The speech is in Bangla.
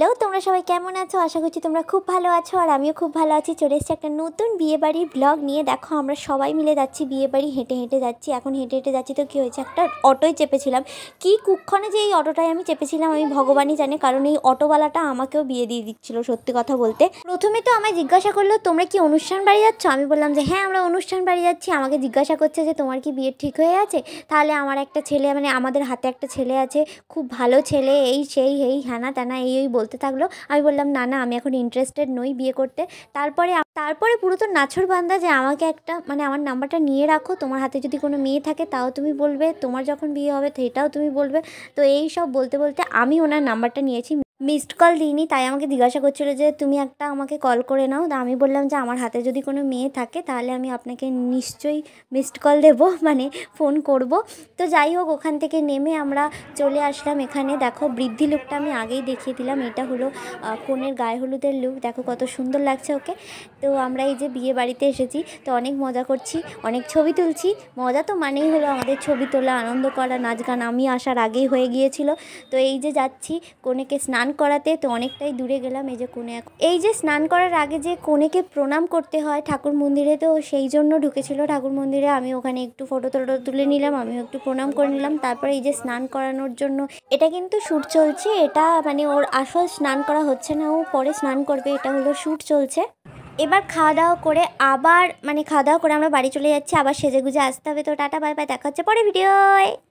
হ্যালো, তোমরা সবাই কেমন আছো? আশা করছি তোমরা খুব ভালো আছো আর আমিও খুব ভালো আছি। চলে এসেছি একটা নতুন বিয়েবাড়ির ব্লগ নিয়ে। দেখো আমরা সবাই মিলে যাচ্ছি বিয়েবাড়ি, হেঁটে হেঁটে যাচ্ছি। এখন হেঁটে হেঁটে যাচ্ছি তো কী হয়েছে, একটা অটোয় চেপেছিলাম। কী কুক্ষণে যে এই অটোটায় আমি চেপেছিলাম আমি ভগবানই জানে, কারণ এই অটোওয়ালাটা আমাকেও বিয়ে দিয়ে দিচ্ছিল। সত্যি কথা বলতে প্রথমে তো আমায় জিজ্ঞাসা করলো তোমরা কি অনুষ্ঠান বাড়ি যাচ্ছ? আমি বললাম যে হ্যাঁ আমরা অনুষ্ঠান বাড়ি যাচ্ছি। আমাকে জিজ্ঞাসা করছে যে তোমার কি বিয়ে ঠিক হয়ে আছে? তাহলে আমার একটা ছেলে, মানে আমাদের হাতে একটা ছেলে আছে, খুব ভালো ছেলে, এই সেই এই হ্যানা ত্যানা এই বলতে থাকলো। আমি বললাম না না, আমি এখন ইন্টারেস্টেড নই বিয়ে করতে। তারপরে পুরো তো নাছর বান্দা যে আমাকে একটা, মানে আমার নাম্বারটা নিয়ে রাখো, তোমার হাতে যদি কোনো মেয়ে থাকে তাও তুমি বলবে, তোমার যখন বিয়ে হবে সেটাও তুমি বলবে। তো এই সব বলতে বলতে আমি ওনার নাম্বারটা নিয়েছি, মিসড কল দিইনি। তাই আমাকে জিজ্ঞাসা করছিলো যে তুমি একটা আমাকে কল করে নাও। তা আমি বললাম যে আমার হাতে যদি কোনো মেয়ে থাকে তাহলে আমি আপনাকে নিশ্চয়ই মিসড কল দেবো, মানে ফোন করব। তো যাই হোক, ওখান থেকে নেমে আমরা চলে আসলাম এখানে। দেখো বৃদ্ধি লুকটা আমি আগেই দেখিয়ে দিলাম, এটা হলো কনের গায়ে হলুদের লুক। দেখো কত সুন্দর লাগছে ওকে। তো আমরা এই যে বিয়ে বাড়িতে এসেছি, তো অনেক মজা করছি, অনেক ছবি তুলছি। মজা তো মানেই হলো আমাদের ছবি তোলা, আনন্দ করা, নাচ গান আমি আসার আগেই হয়ে গিয়েছিল। তো এই যে যাচ্ছি কনেকে স্নান করাতে, তো অনেকটাই দূরে গেলাম। এই যে কনে, এই যে স্নান করার আগে যে কনেকে প্রণাম করতে হয় ঠাকুর মন্দিরে, তো সেই জন্য ঢুকেছিল ঠাকুর মন্দিরে। আমি ওখানে একটু ফটো তুলে নিলাম, আমিও একটু প্রণাম করে নিলাম। তারপরে এই যে স্নান করানোর জন্য, এটা কিন্তু শ্যুট চলছে, এটা মানে ওর আসল স্নান করা হচ্ছে না, ও পরে স্নান করবে, এটা হলো শ্যুট চলছে। এবার খাওয়া দাওয়া করে আমরা বাড়ি চলে যাচ্ছি, আবার সেজে গুজে আসতে হবে। তো টাটা বাই বাই, দেখা হচ্ছে পরে ভিডিওয়।